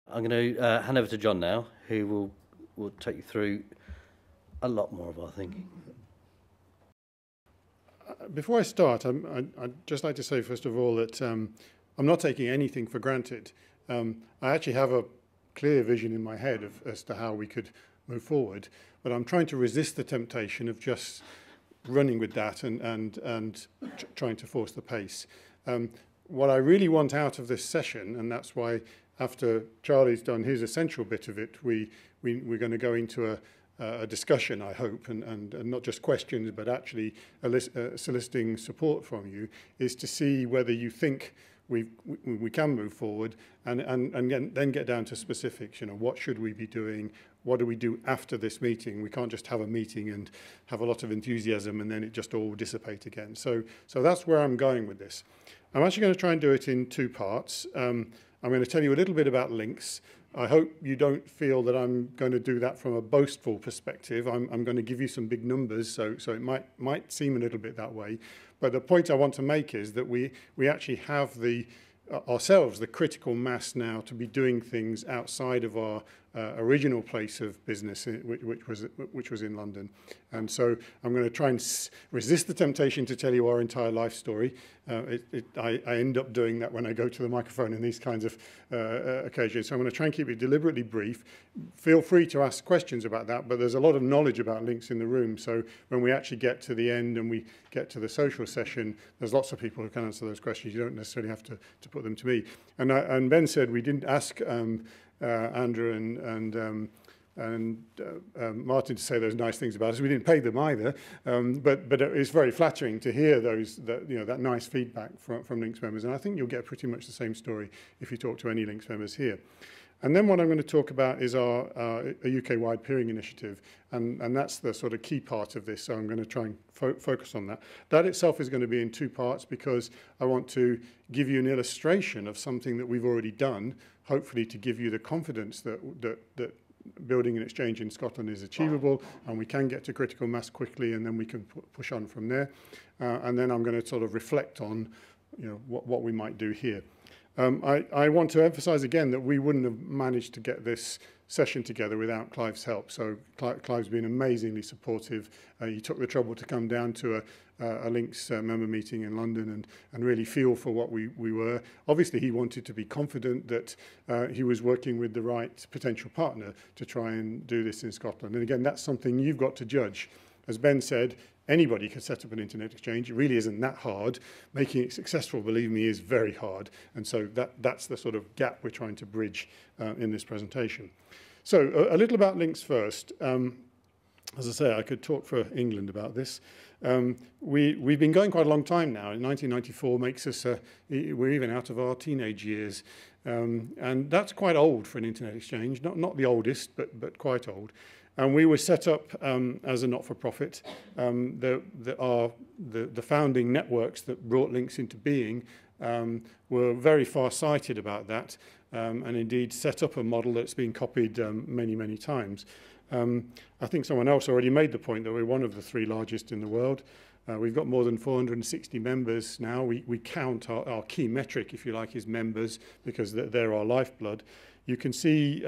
I'm going to hand over to John now, who will take you through a lot more of our thinking. Before I start, I'd just like to say, first of all, that I'm not taking anything for granted. I actually have a clear vision in my head as to how we could move forward, but I'm trying to resist the temptation of just running with that and trying to force the pace. What I really want out of this session, and that's why after Charlie's done his essential bit of it, we're going to go into a discussion, I hope, and not just questions, but actually soliciting support from you, is to see whether you think we can move forward and then get down to specifics. You know, what should we be doing? What do we do after this meeting? We can't just have a meeting and have a lot of enthusiasm and then it just all dissipate again. So that's where I'm going with this. I'm actually going to try and do it in two parts. I'm going to tell you a little bit about LINX. I hope you don't feel that I'm going to do that from a boastful perspective. I'm going to give you some big numbers, so it might seem a little bit that way. But the point I want to make is that we actually have ourselves the critical mass now to be doing things outside of our original place of business, which was in London. And so I'm going to try and resist the temptation to tell you our entire life story. I end up doing that when I go to the microphone in these kinds of occasions. So I'm going to try and keep it deliberately brief. Feel free to ask questions about that, but there's a lot of knowledge about LINX in the room. So when we actually get to the end and we get to the social session, there's lots of people who can answer those questions. You don't necessarily have to put them to me. And Ben said we didn't ask Andrew and Martin to say those nice things about us. We didn't pay them either, but it's very flattering to hear that nice feedback from LINX members. And I think you'll get pretty much the same story if you talk to any LINX members here. And then what I'm going to talk about is our UK-wide peering initiative, and that's the sort of key part of this, so I'm going to try and focus on that. That itself is going to be in two parts because I want to give you an illustration of something that we've already done, hopefully to give you the confidence that building an exchange in Scotland is achievable and we can get to critical mass quickly, and then we can push on from there. And then I'm going to sort of reflect on what we might do here. I want to emphasize again that we wouldn't have managed to get this session together without Clive's help. So Clive's been amazingly supportive. He took the trouble to come down to a LINX member meeting in London and really feel for what we were. Obviously, he wanted to be confident that he was working with the right potential partner to try and do this in Scotland. And again, that's something you've got to judge. As Ben said, anybody can set up an internet exchange. It really isn't that hard. Making it successful, believe me, is very hard. And so that's the sort of gap we're trying to bridge in this presentation. So a little about LINX first. As I say, I could talk for England about this. We've been going quite a long time now. In 1994 makes us, we're even out of our teenage years. And that's quite old for an internet exchange. Not the oldest, but quite old. And we were set up as a not-for-profit. The founding networks that brought LINX into being were very far-sighted about that, and indeed set up a model that's been copied many, many times. I think someone else already made the point that we're one of the three largest in the world. We've got more than 460 members now. We count our key metric, if you like, is members, because they're our lifeblood. You can see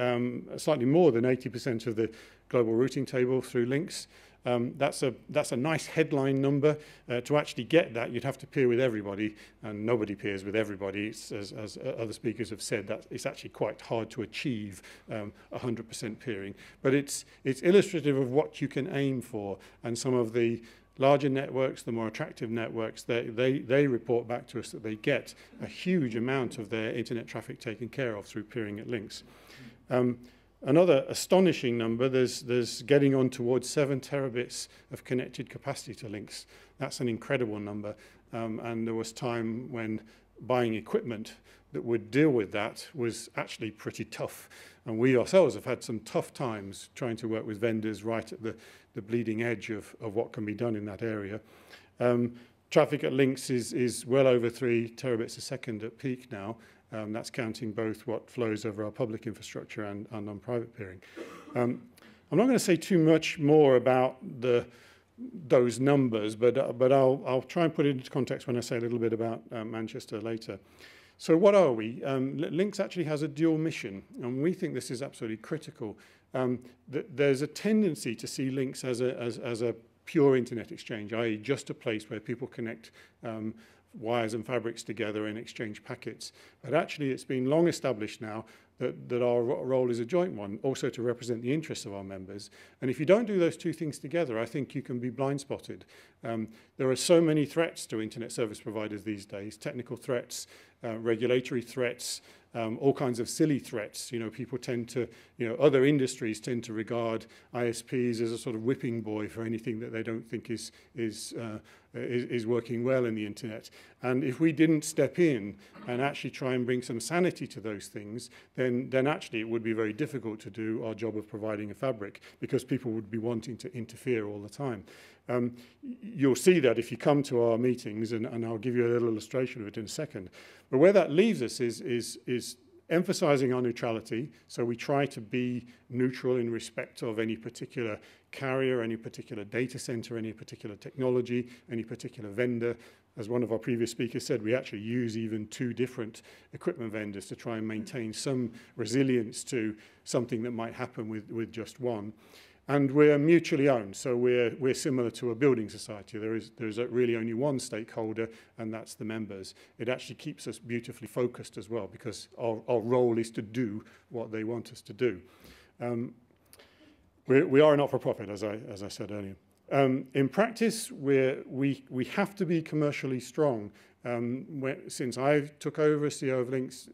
slightly more than 80% of the global routing table through LINX. That's a nice headline number. To actually get that, you'd have to peer with everybody, and nobody peers with everybody. As other speakers have said, that it's actually quite hard to achieve 100% peering. But it's illustrative of what you can aim for, and some of the larger networks, the more attractive networks, they report back to us that they get a huge amount of their internet traffic taken care of through peering at LINX. Another astonishing number, there's getting on towards 7 terabits of connected capacity to LINX. That's an incredible number. And there was time when buying equipment that would deal with that was actually pretty tough. And we ourselves have had some tough times trying to work with vendors right at the bleeding edge of what can be done in that area. Traffic at LINX is well over 3 terabits a second at peak now. That's counting both what flows over our public infrastructure and on private peering. I'm not going to say too much more about those numbers, but I'll try and put it into context when I say a little bit about Manchester later. So what are we? LINX actually has a dual mission, and we think this is absolutely critical. There's a tendency to see LINX as a pure internet exchange, i.e. just a place where people connect wires and fabrics together and exchange packets. But actually it's been long established now that our role is a joint one, also to represent the interests of our members. And if you don't do those two things together, I think you can be blind spotted. There are so many threats to internet service providers these days, technical threats, regulatory threats, all kinds of silly threats. You know, people tend to, other industries tend to regard ISPs as a sort of whipping boy for anything that they don't think is working well in the internet. And if we didn't step in and actually try and bring some sanity to those things, then actually it would be very difficult to do our job of providing a fabric, because people would be wanting to interfere all the time. You'll see that if you come to our meetings, and I'll give you a little illustration of it in a second. But where that leaves us is emphasizing our neutrality. So we try to be neutral in respect of any particular carrier, any particular data center, any particular technology, any particular vendor. As one of our previous speakers said, we actually use even 2 different equipment vendors to try and maintain some resilience to something that might happen with just one. And we're mutually owned, so we're similar to a building society. There's really only one stakeholder, and that's the members. It actually keeps us beautifully focused as well, because our role is to do what they want us to do. We are a not-for-profit, as I said earlier. In practice, we have to be commercially strong. Since I took over as CEO of LINX,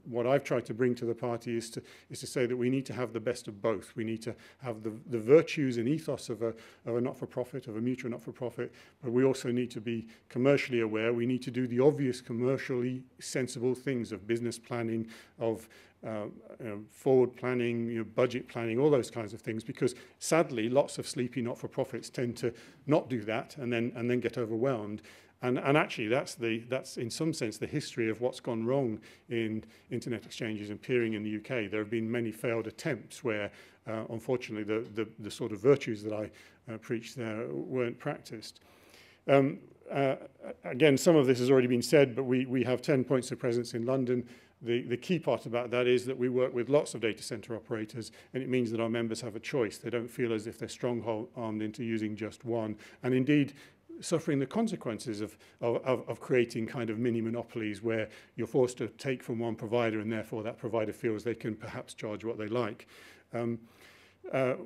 what I've tried to bring to the party is to say that we need to have the best of both. We need to have the virtues and ethos of a not-for-profit, of a mutual not-for-profit, but we also need to be commercially aware. We need to do the obvious commercially sensible things of business planning, of forward planning, budget planning, all those kinds of things, because sadly lots of sleepy not-for-profits tend to not do that and then get overwhelmed. And actually that's in some sense the history of what's gone wrong in internet exchanges and peering in the UK. There have been many failed attempts where unfortunately the sort of virtues that I preached there weren't practiced. Again, some of this has already been said, but we have 10 points of presence in London. The key part about that is that we work with lots of data center operators, and it means that our members have a choice. They don't feel as if they're strong-armed into using just one. And indeed, suffering the consequences of creating kind of mini monopolies where you're forced to take from one provider and therefore that provider feels they can perhaps charge what they like.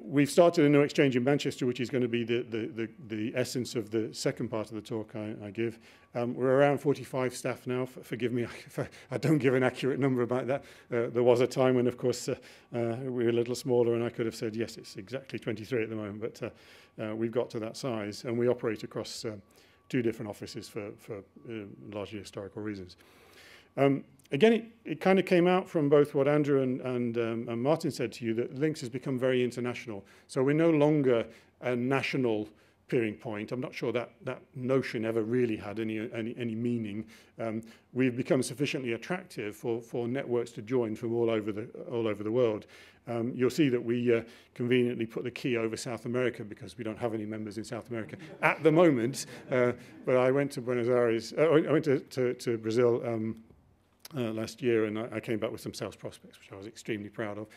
We've started a new exchange in Manchester, which is going to be the essence of the second part of the talk I give. We're around 45 staff now. Forgive me if I don't give an accurate number about that. There was a time when, of course, we were a little smaller and I could have said, yes, it's exactly 23 at the moment, but we've got to that size, and we operate across 2 different offices for largely historical reasons. Again, it kind of came out from both what Andrew and Martin said to you, that LINX has become very international. So we're no longer a national peering point. I'm not sure that notion ever really had any meaning. We've become sufficiently attractive for networks to join from all over the world. You'll see that we conveniently put the key over South America because we don't have any members in South America at the moment. But I went to Buenos Aires. I went to Brazil last year, and I came back with some sales prospects, which I was extremely proud of.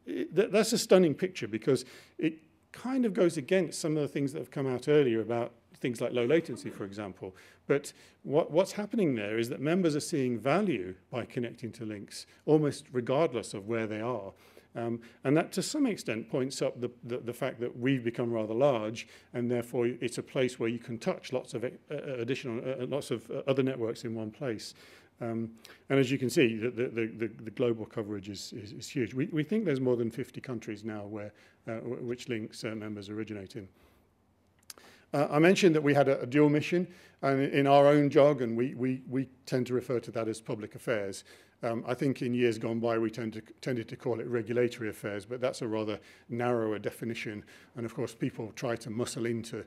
That's a stunning picture because it kind of goes against some of the things that have come out earlier about things like low latency, for example. But what's happening there is that members are seeing value by connecting to LINX, almost regardless of where they are. And that to some extent points up the fact that we've become rather large, and therefore it's a place where you can touch lots of lots of other networks in one place. And as you can see, the global coverage is huge. We think there's more than 50 countries now which LINX members originate in. I mentioned that we had a dual mission, and in our own jargon, we tend to refer to that as public affairs. I think in years gone by, we tended to call it regulatory affairs, but that's a rather narrower definition. And of course, people try to muscle into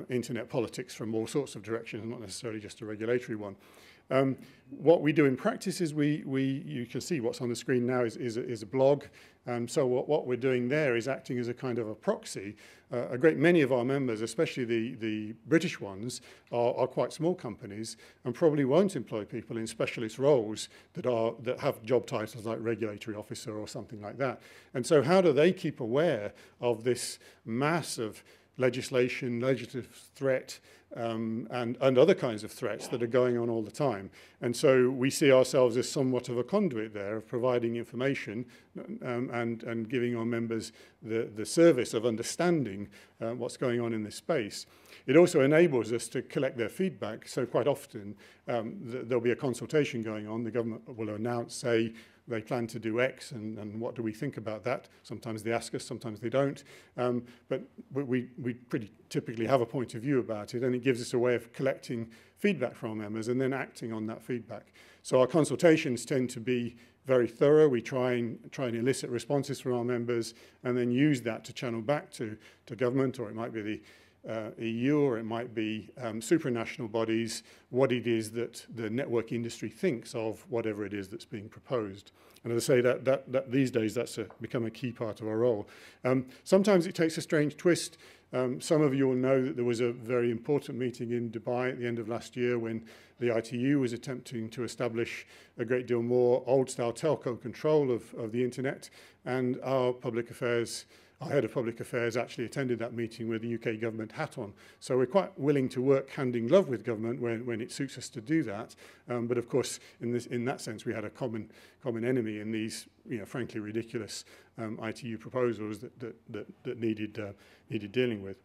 internet politics from all sorts of directions, not necessarily just a regulatory one. What we do in practice is you can see what's on the screen now is a blog. So what we're doing there is acting as a kind of a proxy. A great many of our members, especially the British ones, are are quite small companies and probably won't employ people in specialist roles that have job titles like regulatory officer or something like that. And so how do they keep aware of this mass of legislation, legislative threat, and other kinds of threats that are going on all the time? And so we see ourselves as somewhat of a conduit there of providing information and giving our members the service of understanding what's going on in this space. It also enables us to collect their feedback. So quite often there'll be a consultation going on. The government will announce, say, they plan to do X, and what do we think about that? Sometimes they ask us, sometimes they don't. But we pretty typically have a point of view about it, and it gives us a way of collecting feedback from our members and then acting on that feedback. So our consultations tend to be very thorough. We try and elicit responses from our members and then use that to channel back to government, or it might be the EU, or it might be supranational bodies, what it is that the network industry thinks of whatever it is that's being proposed. And as I say, that these days that's become a key part of our role. Sometimes it takes a strange twist. Some of you will know that there was a very important meeting in Dubai at the end of last year when the ITU was attempting to establish a great deal more old-style telco control of the internet, and our head of public affairs actually attended that meeting with the UK government hat on. So we're quite willing to work hand in glove with government when it suits us to do that. But of course, in that sense, we had a common enemy in these, frankly ridiculous ITU proposals that needed dealing with.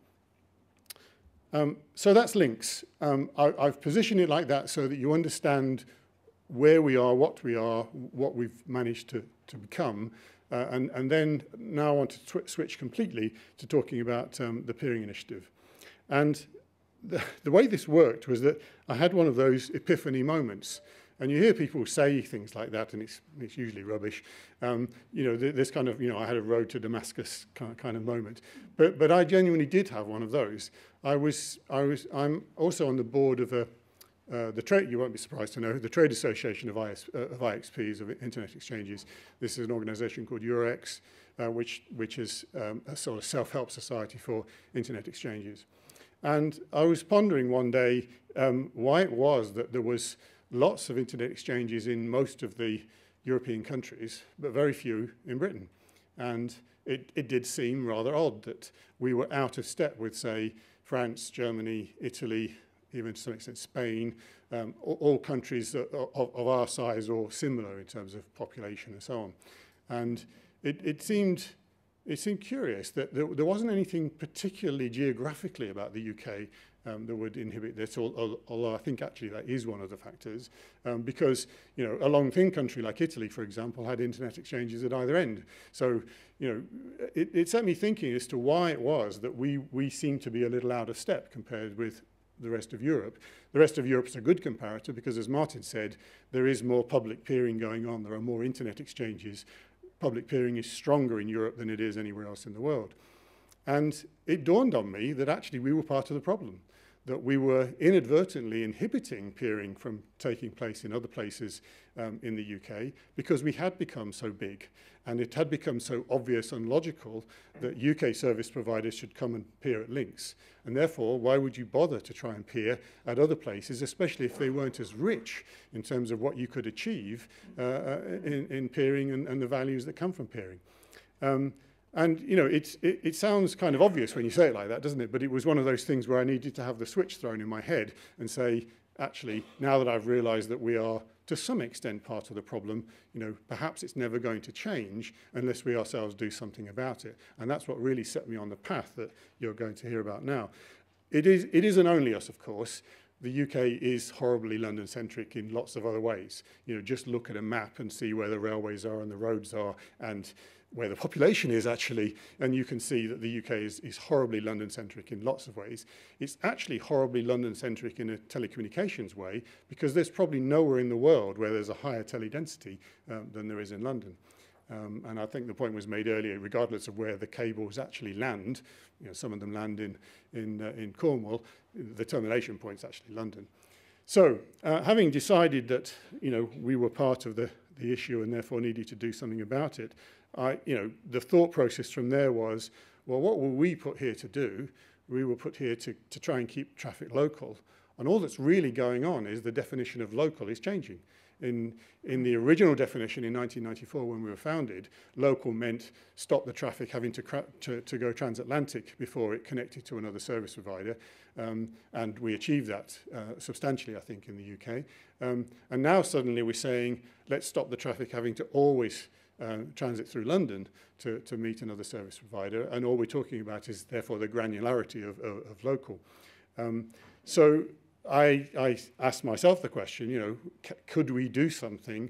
So that's LINX. I've positioned it like that so that you understand where we are, what we've managed to become. And then now I want to switch completely to talking about the peering initiative. And the way this worked was that I had one of those epiphany moments. And you hear people say things like that, and it's usually rubbish. This kind of, I had a road to Damascus kind of moment. But I genuinely did have one of those. I'm also on the board of the trade, you won't be surprised to know, the Trade Association of IXPs, of Internet Exchanges. This is an organization called Eurex, which is a sort of self-help society for Internet exchanges. And I was pondering one day why it was that there was lots of Internet exchanges in most of the European countries, but very few in Britain. And it did seem rather odd that we were out of step with, say, France, Germany, Italy, even to some extent Spain, all countries of our size or similar in terms of population and so on. And it seemed curious that there wasn't anything particularly geographically about the UK that would inhibit this, although I think actually that is one of the factors, because a long thin country like Italy, for example, had internet exchanges at either end. So it set me thinking as to why it was that we seem to be a little out of step compared with the rest of Europe. The rest of Europe's a good comparator because, as Martin said, there is more public peering going on. There are more internet exchanges. Public peering is stronger in Europe than it is anywhere else in the world. And it dawned on me that actually we were part of the problem, that we were inadvertently inhibiting peering from taking place in other places in the UK because we had become so big and it had become so obvious and logical that UK service providers should come and peer at LINX. And therefore, why would you bother to try and peer at other places, especially if they weren't as rich in terms of what you could achieve in peering and the values that come from peering. And it sounds kind of obvious when you say it like that, doesn't it? But it was one of those things where I needed to have the switch thrown in my head and say, actually, now that I've realized that we are to some extent part of the problem, perhaps it's never going to change unless we ourselves do something about it. And that's what really set me on the path that you're going to hear about now. It isn't only us, of course. The UK is horribly London-centric in lots of other ways. Just look at a map and see where the railways are and the roads are and where the population is actually, and you can see that the UK is horribly London-centric in lots of ways. It's actually horribly London-centric in a telecommunications way because there's probably nowhere in the world where there's a higher tele-density than there is in London. And I think the point was made earlier, regardless of where the cables actually land, some of them land in Cornwall, the termination point's actually London. So having decided that we were part of the issue and therefore needed to do something about it, the thought process from there was, well, what were we put here to do? We were put here to try and keep traffic local. And all that's really going on is the definition of local is changing. In the original definition in 1994, when we were founded, local meant stop the traffic having to go transatlantic before it connected to another service provider. And we achieved that substantially, I think, in the UK. And now suddenly we're saying, let's stop the traffic having to always transit through London to meet another service provider. And all we're talking about is, therefore, the granularity of local. So I asked myself the question, you know, could we do something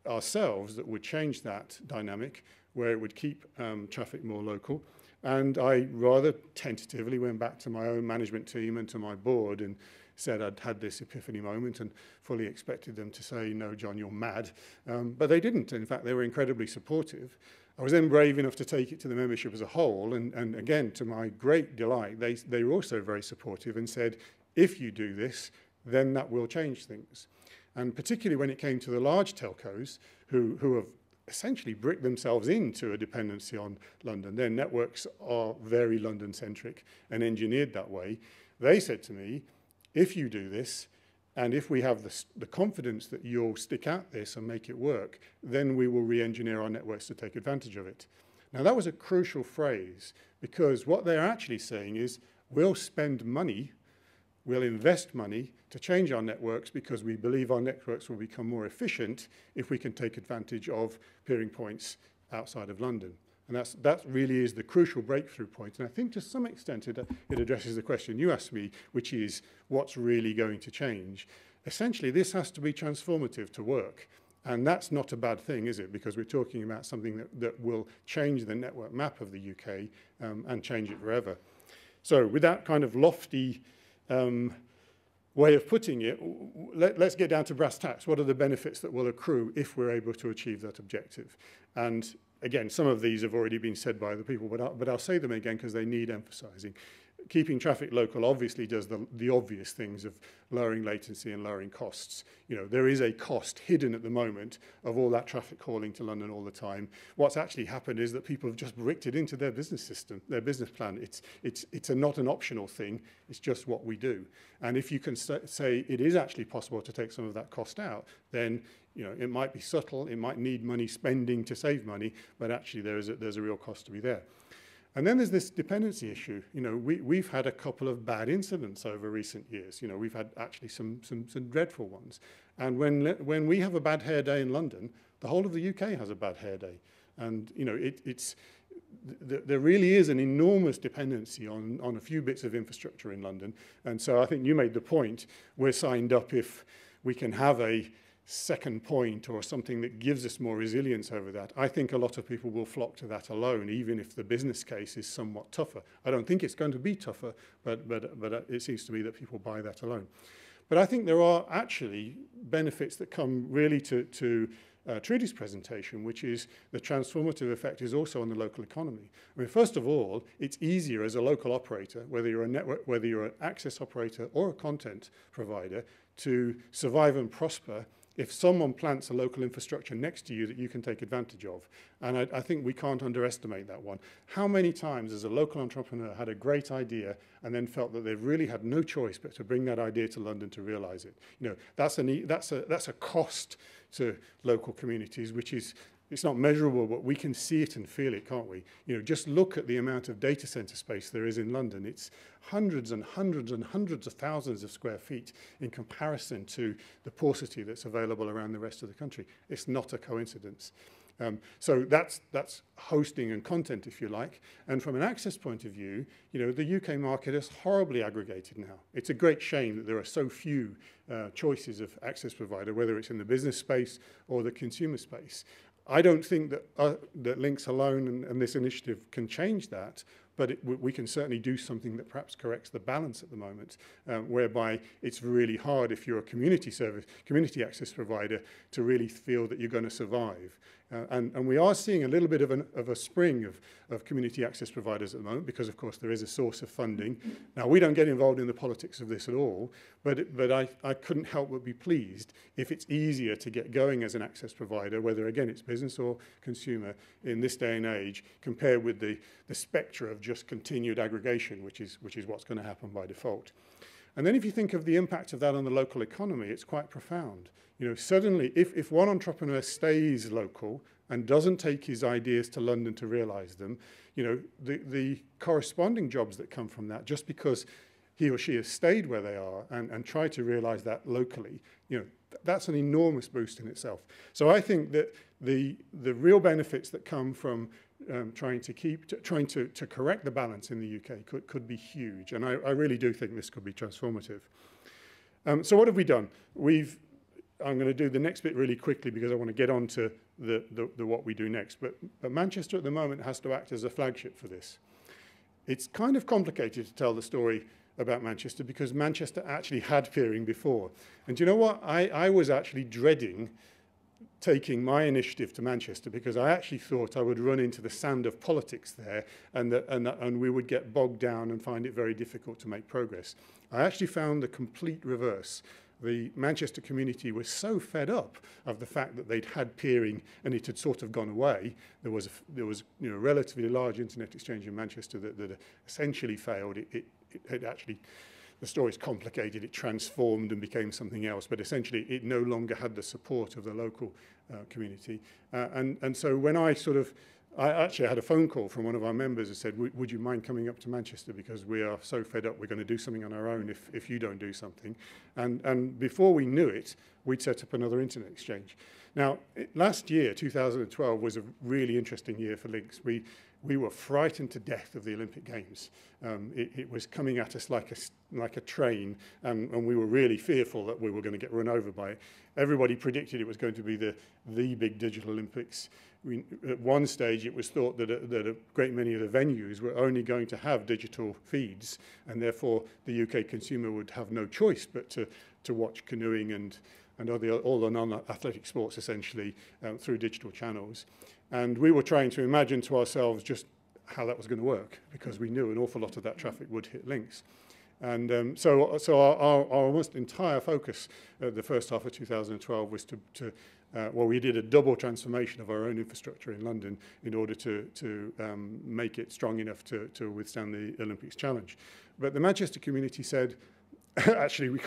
ourselves that would change that dynamic, where it would keep traffic more local? And I rather tentatively went back to my own management team and to my board and said I'd had this epiphany moment, and fully expected them to say, no, John, you're mad. But they didn't. In fact, they were incredibly supportive. I was then brave enough to take it to the membership as a whole. And again, to my great delight, they were also very supportive and said, if you do this, then that will change things. And particularly when it came to the large telcos who have essentially bricked themselves into a dependency on London. Their networks are very London-centric and engineered that way. They said to me, if you do this, and if we have the confidence that you'll stick at this and make it work, then we will re-engineer our networks to take advantage of it. Now, that was a crucial phrase, because what they're actually saying is, we'll spend money, we'll invest money to change our networks because we believe our networks will become more efficient if we can take advantage of peering points outside of London. And that really is the crucial breakthrough point. And I think to some extent it addresses the question you asked me, which is what's really going to change. Essentially, this has to be transformative to work. And that's not a bad thing, is it? Because we're talking about something that will change the network map of the UK and change it forever. So with that kind of lofty way of putting it, let's get down to brass tacks. What are the benefits that will accrue if we're able to achieve that objective? And again, some of these have already been said by the people, but I'll say them again because they need emphasizing. Keeping traffic local obviously does the obvious things of lowering latency and lowering costs. You know, there is a cost hidden at the moment of all that traffic calling to London all the time. What's actually happened is that people have just bricked it into their business system, their business plan. It's not an optional thing, it's just what we do. And if you can say it is actually possible to take some of that cost out, then you know, it might be subtle, it might need money spending to save money, but actually there's a real cost to be there. And then there's this dependency issue. You know, we've had a couple of bad incidents over recent years. You know, we've had actually some dreadful ones. And when we have a bad hair day in London, the whole of the UK has a bad hair day. And, you know, there really is an enormous dependency on a few bits of infrastructure in London. And so I think you made the point, we're signed up if we can have a second point or something that gives us more resilience over that. I think a lot of people will flock to that alone, even if the business case is somewhat tougher. I don't think it's going to be tougher, but it seems to me that people buy that alone. But I think there are actually benefits that come really to Trudy's presentation, which is the transformative effect is also on the local economy. I mean, first of all, it's easier as a local operator, whether you're a network, whether you're an access operator or a content provider, to survive and prosper if someone plants a local infrastructure next to you that you can take advantage of. And I think we can't underestimate that one. How many times has a local entrepreneur had a great idea and then felt that they've really had no choice but to bring that idea to London to realize it? You know, that's a cost to local communities, which is, it's not measurable, but we can see it and feel it, can't we? You know, just look at the amount of data center space there is in London. It's hundreds and hundreds and hundreds of thousands of square feet in comparison to the paucity that's available around the rest of the country. It's not a coincidence. So that's hosting and content, if you like. And from an access point of view, you know, the UK market is horribly aggregated now. It's a great shame that there are so few choices of access provider, whether it's in the business space or the consumer space. I don't think that LINX alone and this initiative can change that, but we can certainly do something that perhaps corrects the balance at the moment, whereby it's really hard if you're a community access provider to really feel that you're going to survive. And we are seeing a little bit of a spring of community access providers at the moment because, of course, there is a source of funding. Now, we don't get involved in the politics of this at all, but I couldn't help but be pleased if it's easier to get going as an access provider, whether, again, it's business or consumer in this day and age, compared with the spectre of just continued aggregation, which is what's going to happen by default. And then if you think of the impact of that on the local economy, it's quite profound. You know, suddenly, if one entrepreneur stays local and doesn't take his ideas to London to realize them, you know, the corresponding jobs that come from that, just because he or she has stayed where they are and tried to realize that locally, you know, that's an enormous boost in itself. So I think that the real benefits that come from trying to correct the balance in the UK could be huge. And I really do think this could be transformative. So what have we done? I'm going to do the next bit really quickly because I want to get on to the what we do next. But Manchester at the moment has to act as a flagship for this. It's kind of complicated to tell the story about Manchester because Manchester actually had peering before. And do you know what? I was actually dreading taking my initiative to Manchester because I actually thought I would run into the sand of politics there and we would get bogged down and find it very difficult to make progress. I actually found the complete reverse. The Manchester community was so fed up of the fact that they'd had peering and it had sort of gone away. There was you know, a relatively large internet exchange in Manchester that essentially failed. It had actually, the story's complicated, it transformed and became something else, but essentially it no longer had the support of the local community. And so when I actually had a phone call from one of our members who said, would you mind coming up to Manchester because we are so fed up, we're going to do something on our own if you don't do something. And before we knew it, we'd set up another internet exchange. Now, last year, 2012, was a really interesting year for LINX. We were frightened to death of the Olympic Games. It was coming at us like a train, and we were really fearful that we were going to get run over by it. Everybody predicted it was going to be the big digital Olympics. At one stage, it was thought that a great many of the venues were only going to have digital feeds, and therefore the UK consumer would have no choice but to watch canoeing and all the non-athletic sports essentially through digital channels. And we were trying to imagine to ourselves just how that was going to work because we knew an awful lot of that traffic would hit LINX. And so our almost entire focus the first half of 2012 was well, we did a double transformation of our own infrastructure in London in order to make it strong enough to withstand the Olympics challenge. But the Manchester community said, actually, we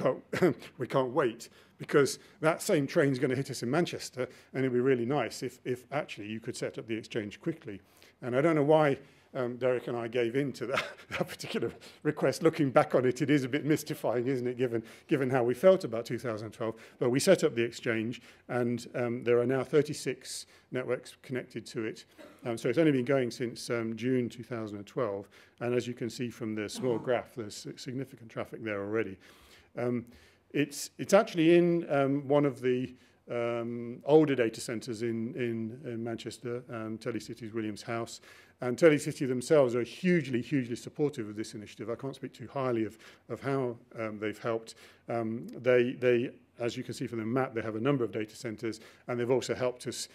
can't wait because that same train's going to hit us in Manchester, and it'd be really nice if actually you could set up the exchange quickly. And I don't know why Derek and I gave in to that particular request. Looking back on it, it is a bit mystifying, isn't it, given how we felt about 2012. But we set up the exchange, and there are now 36 networks connected to it. So it's only been going since June 2012. And as you can see from the small graph, there's significant traffic there already. It's actually in one of the older data centres in Manchester, Telecity's Williams House. And Telecity themselves are hugely, hugely supportive of this initiative. I can't speak too highly of how they've helped. They, as you can see from the map, they have a number of data centres, and they've also helped us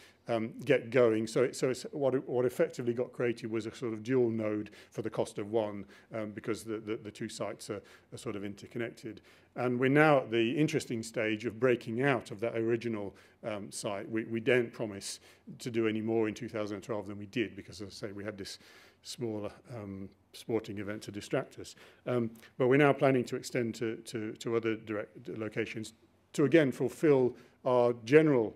get going. So it's what effectively got created was a sort of dual node for the cost of one, because the two sites are sort of interconnected. And we're now at the interesting stage of breaking out of that original site. We don't promise to do any more in 2012 than we did, because, as I say, we had this smaller sporting event to distract us. But we're now planning to extend to other direct locations to, again, fulfill our general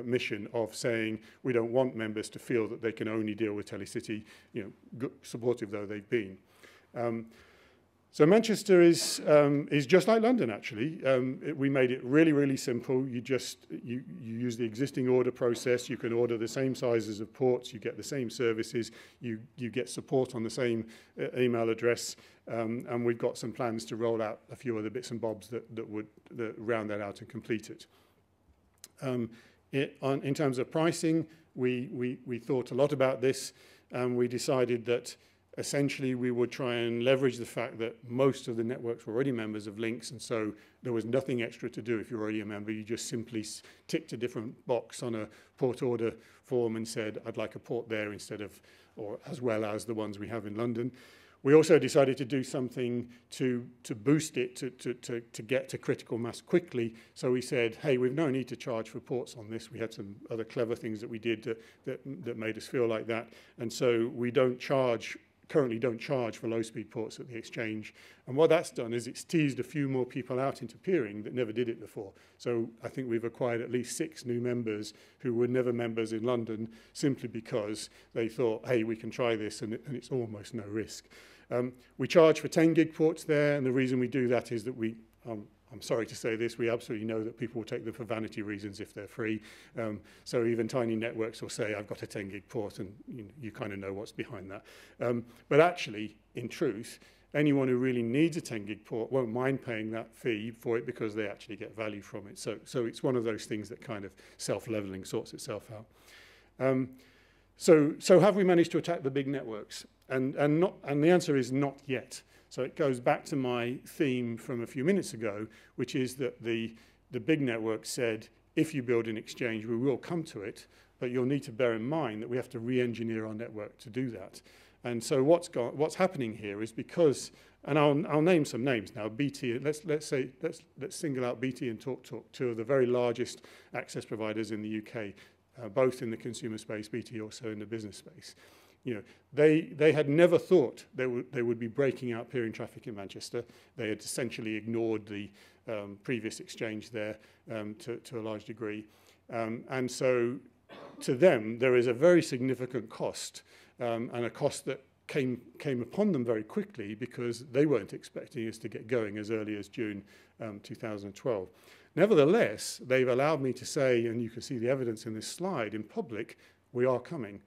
mission of saying we don't want members to feel that they can only deal with Telecity, you know, supportive though they've been. So Manchester is just like London, actually. We made it really, really simple. You use the existing order process. You can order the same sizes of ports. You get the same services. You get support on the same email address. And we've got some plans to roll out a few other bits and bobs that would round that out and complete it. In terms of pricing, we thought a lot about this, and we decided that essentially we would try and leverage the fact that most of the networks were already members of LINX, and so there was nothing extra to do if you're already a member. You just simply ticked a different box on a port order form and said, I'd like a port there instead of, or as well as the ones we have in London. We also decided to do something to boost it, to get to critical mass quickly. So we said, hey, we've no need to charge for ports on this. We had some other clever things that we did that made us feel like that. And so we don't charge currently don't charge for low-speed ports at the exchange. And what that's done is it's teased a few more people out into peering that never did it before. So I think we've acquired at least 6 new members who were never members in London simply because they thought, hey, we can try this, and it's almost no risk. We charge for 10 gig ports there, and the reason we do that is that I'm sorry to say this, we absolutely know that people will take them for vanity reasons if they're free. So even tiny networks will say, I've got a 10 gig port, and you kind of know what's behind that. But actually, in truth, anyone who really needs a 10 gig port won't mind paying that fee for it because they actually get value from it. So it's one of those things that kind of self-leveling sorts itself out. So have we managed to attack the big networks? And the answer is not yet. So it goes back to my theme from a few minutes ago, which is that the big network said, if you build an exchange, we will come to it, but you'll need to bear in mind that we have to re-engineer our network to do that. And so what's happening here is because, and I'll name some names now. BT. Let's single out BT and TalkTalk, 2 of the very largest access providers in the UK, both in the consumer space, BT also in the business space. You know, they had never thought they would be breaking out peering traffic in Manchester. They had essentially ignored the previous exchange there to a large degree. And so to them, there is a very significant cost, and a cost that came upon them very quickly because they weren't expecting us to get going as early as June 2012. Nevertheless, they've allowed me to say, and you can see the evidence in this slide, in public, we are coming.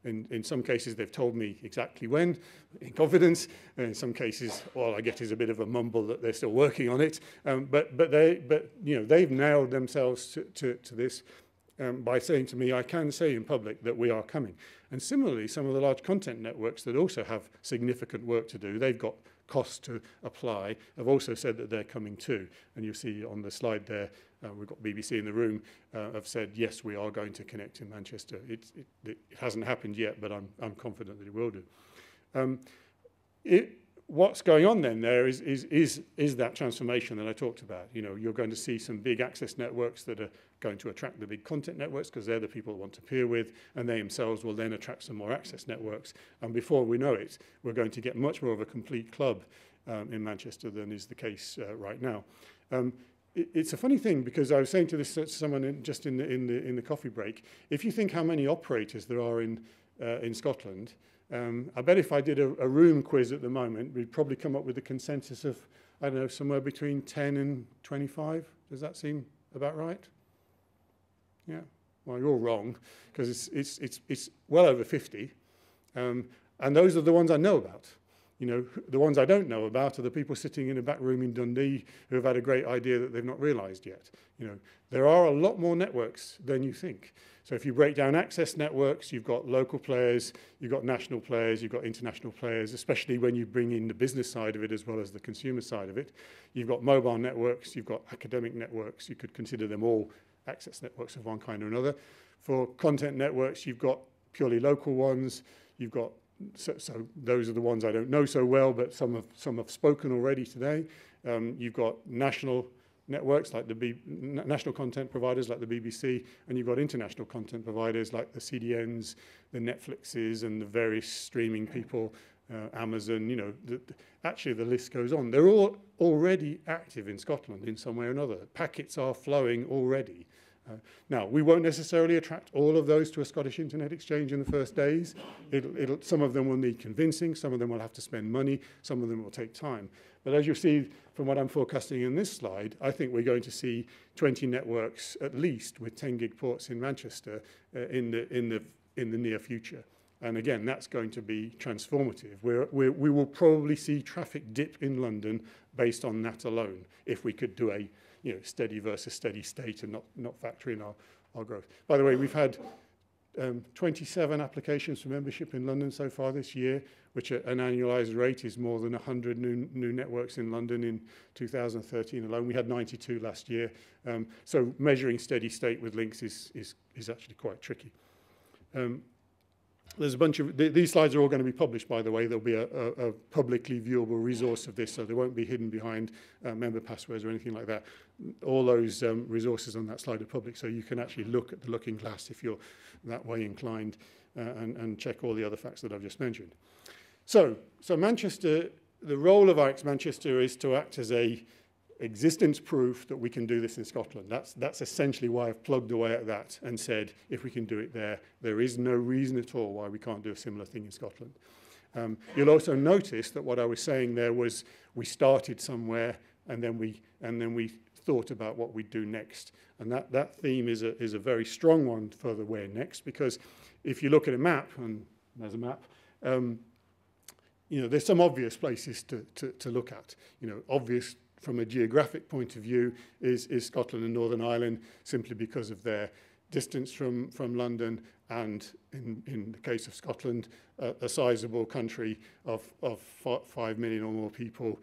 In some cases, they've told me exactly when, in confidence. And in some cases, all I get is a bit of a mumble that they're still working on it. But you know, they've nailed themselves to this by saying to me, I can say in public that we are coming. And similarly, some of the large content networks that also have significant work to do, they've got costs to apply, have also said that they're coming too. And you'll see on the slide there, we've got BBC in the room, have said, yes, we are going to connect in Manchester. It hasn't happened yet, but I'm confident that it will do. What's going on then there is that transformation that I talked about. You know, you're going to see some big access networks that are going to attract the big content networks because they're the people who want to peer with, and they themselves will then attract some more access networks. And before we know it, we're going to get much more of a complete club in Manchester than is the case right now. It's a funny thing because I was saying to this to someone just in the coffee break. If you think how many operators there are in Scotland, I bet if I did a room quiz at the moment, we'd probably come up with a consensus of, I don't know, somewhere between 10 and 25. Does that seem about right? Yeah. Well, you're wrong because it's well over 50, and those are the ones I know about. You know, the ones I don't know about are the people sitting in a back room in Dundee who have had a great idea that they've not realised yet. You know, there are a lot more networks than you think. So if you break down access networks, you've got local players, you've got national players, you've got international players, especially when you bring in the business side of it as well as the consumer side of it. You've got mobile networks, you've got academic networks. You could consider them all access networks of one kind or another. For content networks, you've got purely local ones. You've got so those are the ones I don't know so well, but some have spoken already today. You've got national networks like national content providers like the BBC, and you've got international content providers like the CDNs, the Netflixes, and the various streaming people, Amazon. You know, actually the list goes on. They're all already active in Scotland in some way or another. Packets are flowing already. Now, we won't necessarily attract all of those to a Scottish Internet Exchange in the first days. Some of them will need convincing, some of them will have to spend money, some of them will take time. But as you'll see from what I'm forecasting in this slide, I think we're going to see 20 networks at least with 10 gig ports in Manchester in the near future. And again, that's going to be transformative. We will probably see traffic dip in London based on that alone, if we could do a steady versus steady state and not factor in our growth. By the way, we've had 27 applications for membership in London so far this year, which at an annualized rate is more than 100 new networks in London in 2013 alone. We had 92 last year. So measuring steady state with LINX is actually quite tricky. There's a bunch of, these slides are all going to be published, by the way. There'll be a publicly viewable resource of this, so they won't be hidden behind member passwords or anything like that. All those resources on that slide are public, so you can actually look at the looking glass if you're that way inclined and check all the other facts that I've just mentioned. So Manchester, the role of LINX Manchester is to act as a existence proof that we can do this in Scotland. That's essentially why I've plugged away at that and said, if we can do it there, there is no reason at all why we can't do a similar thing in Scotland. You'll also notice that what I was saying there was we started somewhere and then we thought about what we'd do next. And that theme is a very strong one for the where next, because if you look at a map, and there's a map, you know, there's some obvious places to look at. You know, obvious from a geographic point of view is Scotland and Northern Ireland, simply because of their distance from London, and in the case of Scotland, a sizable country of 5 million or more people,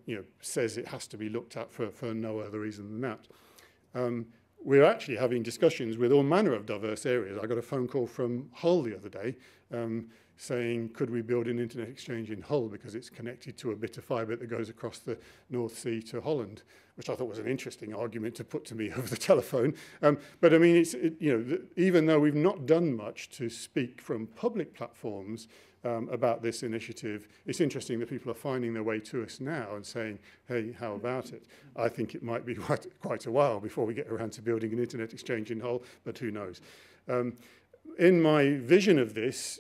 you know, says it has to be looked at for no other reason than that. We're actually having discussions with all manner of diverse areas. I got a phone call from Hull the other day saying, could we build an internet exchange in Hull because it's connected to a bit of fibre that goes across the North Sea to Holland, which I thought was an interesting argument to put to me over the telephone. But I mean, you know, even though we've not done much to speak from public platforms about this initiative, it's interesting that people are finding their way to us now and saying, hey, how about it? I think it might be quite a while before we get around to building an internet exchange in Hull, but who knows? In my vision of this,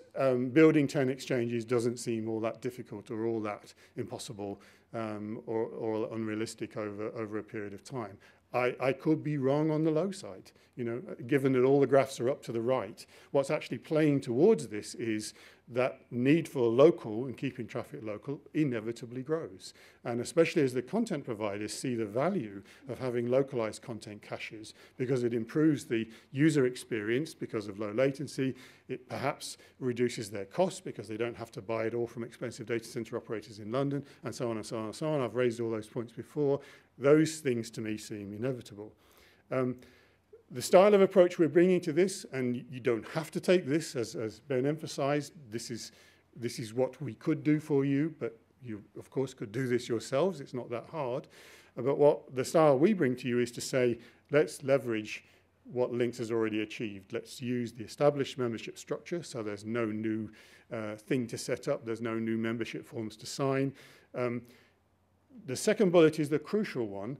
building 10 exchanges doesn't seem all that difficult or all that impossible or unrealistic over a period of time. I could be wrong on the low side, you know, given that all the graphs are up to the right. What's actually playing towards this is that need for local and keeping traffic local inevitably grows. And especially as the content providers see the value of having localized content caches, because it improves the user experience because of low latency, it perhaps reduces their costs because they don't have to buy it all from expensive data center operators in London, and so on and so on and so on. I've raised all those points before. Those things to me seem inevitable. The style of approach we're bringing to this, and you don't have to take this, as Ben emphasized, this is what we could do for you, but you, of course, could do this yourselves. It's not that hard. But what the style we bring to you is to say, let's leverage what LINX has already achieved. Let's use the established membership structure, so there's no new thing to set up. There's no new membership forms to sign. The second bullet is the crucial one.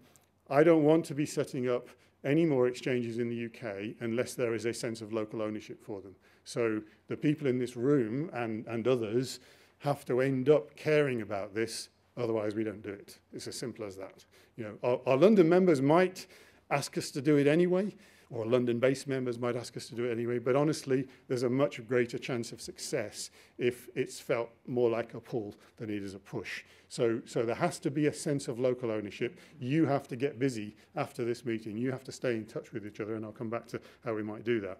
I don't want to be setting up any more exchanges in the UK unless there is a sense of local ownership for them. So the people in this room and others have to end up caring about this, otherwise we don't do it. It's as simple as that. You know, our London members might ask us to do it anyway, or London-based members might ask us to do it anyway, but honestly, there's a much greater chance of success if it's felt more like a pull than it is a push. So there has to be a sense of local ownership. You have to get busy after this meeting. You have to stay in touch with each other, and I'll come back to how we might do that.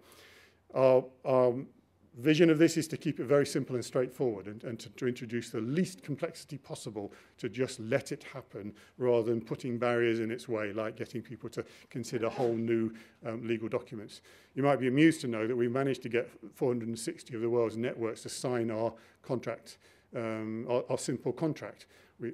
Our vision of this is to keep it very simple and straightforward, and to introduce the least complexity possible, to just let it happen rather than putting barriers in its way, like getting people to consider whole new legal documents. You might be amused to know that we managed to get 460 of the world's networks to sign our contract, our simple contract.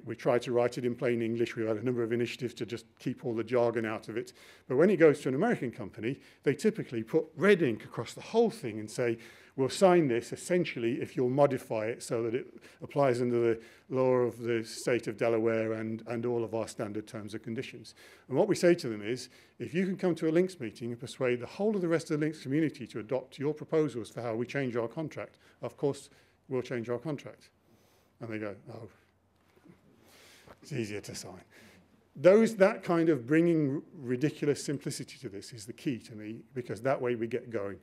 We tried to write it in plain English. We had a number of initiatives to just keep all the jargon out of it. But when it goes to an American company, they typically put red ink across the whole thing and say, we'll sign this essentially if you'll modify it so that it applies under the law of the state of Delaware and all of our standard terms and conditions. And what we say to them is, if you can come to a LINX meeting and persuade the whole of the rest of the LINX community to adopt your proposals for how we change our contract, of course, we'll change our contract. And they go, oh, it's easier to sign. That kind of bringing ridiculous simplicity to this is the key to me, because that way we get going.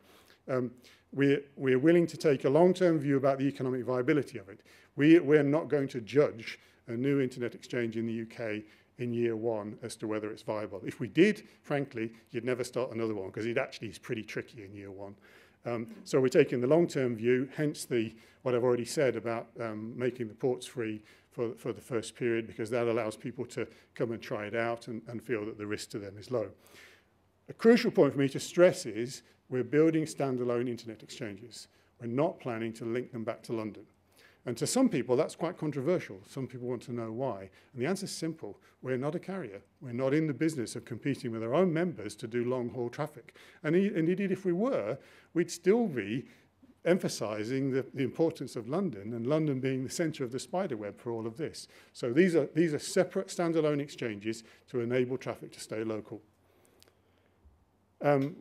We're willing to take a long-term view about the economic viability of it. We're not going to judge a new internet exchange in the UK in year one as to whether it's viable. If we did, frankly, you'd never start another one, because it actually is pretty tricky in year one. So we're taking the long-term view, hence what I've already said about making the ports free for the first period, because that allows people to come and try it out and feel that the risk to them is low. A crucial point for me to stress is we're building standalone internet exchanges. We're not planning to link them back to London. And to some people, that's quite controversial. Some people want to know why. And the answer is simple. We're not a carrier. We're not in the business of competing with our own members to do long-haul traffic. And indeed, if we were, we'd still be emphasising the importance of London, and London being the centre of the spider web for all of this. So these are separate standalone exchanges to enable traffic to stay local.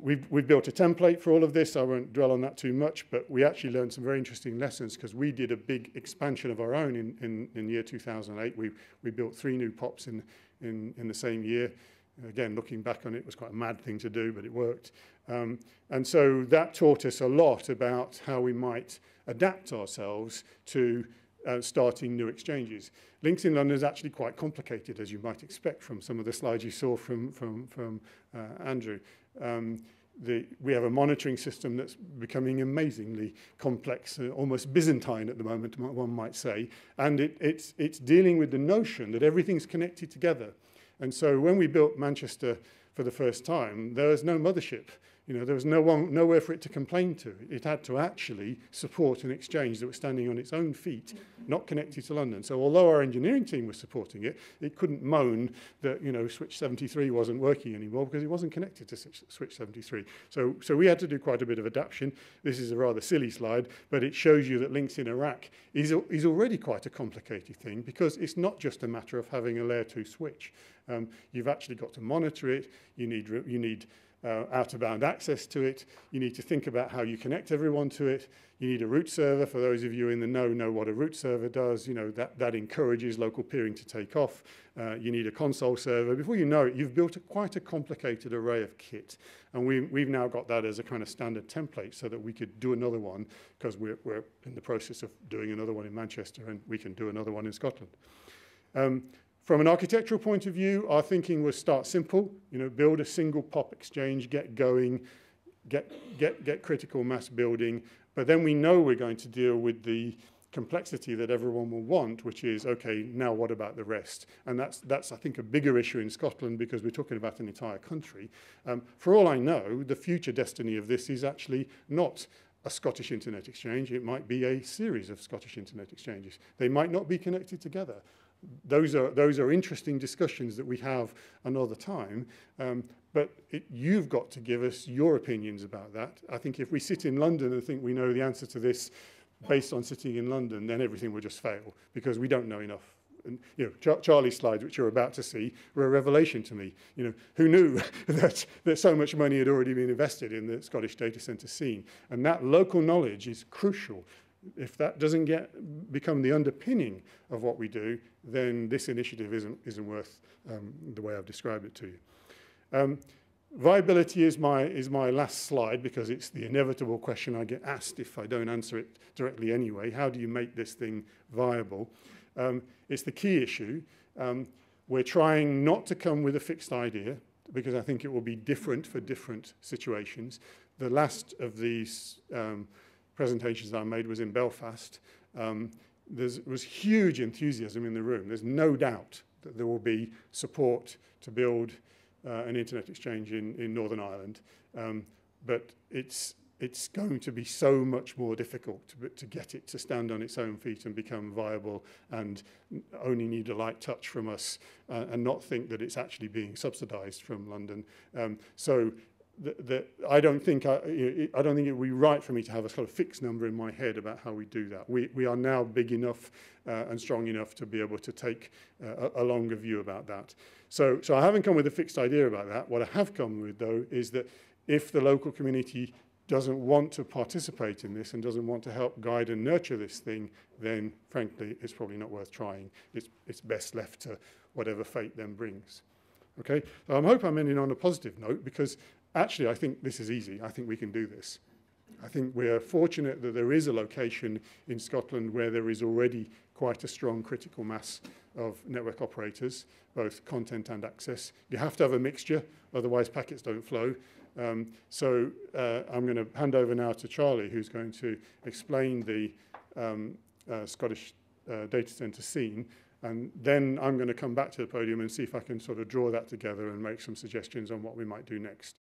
We've built a template for all of this. I won't dwell on that too much, but we actually learned some very interesting lessons because we did a big expansion of our own in the year 2008. We built 3 new POPs in the same year. Again, looking back on it, it was quite a mad thing to do, but it worked. And so that taught us a lot about how we might adapt ourselves to starting new exchanges. LINX in London is actually quite complicated, as you might expect from some of the slides you saw from Andrew. We have a monitoring system that's becoming amazingly complex, almost Byzantine at the moment, one might say, and it's dealing with the notion that everything's connected together. And so when we built Manchester for the first time, there was no mothership. You know, there was nowhere for it to complain to. It had to actually support an exchange that was standing on its own feet, not connected to London. So although our engineering team was supporting it, it couldn't moan that, you know, switch 73 wasn't working anymore because it wasn't connected to switch 73. So we had to do quite a bit of adaptation. This is a rather silly slide, but it shows you that LINX in Iraq is already quite a complicated thing because it's not just a matter of having a layer 2 switch. You've actually got to monitor it. You need out-of-bound access to it. You need to think about how you connect everyone to it. You need a root server. For those of you in the know what a root server does. You know, that encourages local peering to take off. You need a console server. Before you know it, you've built quite a complicated array of kit. And we've now got that as a kind of standard template so that we could do another one because we're in the process of doing another one in Manchester and we can do another one in Scotland. From an architectural point of view, our thinking was start simple, you know, build a single POP exchange, get going, get critical mass building, but then we know we're going to deal with the complexity that everyone will want, which is, okay, now what about the rest? And that's I think, a bigger issue in Scotland because we're talking about an entire country. For all I know, the future destiny of this is actually not a Scottish internet exchange. It might be a series of Scottish internet exchanges. They might not be connected together. Those are interesting discussions that we have another time, but you've got to give us your opinions about that. I think if we sit in London and think we know the answer to this based on sitting in London, then everything will just fail because we don't know enough. And, you know, Charlie's slides, which you're about to see, were a revelation to me. You know, who knew that so much money had already been invested in the Scottish data centre scene? And that local knowledge is crucial. If that doesn't become the underpinning of what we do, then this initiative isn't worth the way I've described it to you. Viability is my last slide because it's the inevitable question I get asked if I don't answer it directly anyway. How do you make this thing viable? It's the key issue. We're trying not to come with a fixed idea because I think it will be different for different situations. The last of these presentations that I made was in Belfast. There was huge enthusiasm in the room. There's no doubt that there will be support to build an internet exchange in Northern Ireland, but it's going to be so much more difficult to get it to stand on its own feet and become viable and only need a light touch from us and not think that it's actually being subsidised from London. I don't think it would be right for me to have a sort of fixed number in my head about how we do that. We are now big enough and strong enough to be able to take a longer view about that. So I haven't come with a fixed idea about that. What I have come with, though, is that if the local community doesn't want to participate in this and doesn't want to help guide and nurture this thing, then, frankly, it's probably not worth trying. It's best left to whatever fate then brings. Okay? So I hope I'm ending on a positive note because actually, I think this is easy. I think we can do this. I think we're fortunate that there is a location in Scotland where there is already quite a strong critical mass of network operators, both content and access. You have to have a mixture, otherwise packets don't flow. So I'm going to hand over now to Charlie, who's going to explain the Scottish data centre scene. And then I'm going to come back to the podium and see if I can sort of draw that together and make some suggestions on what we might do next.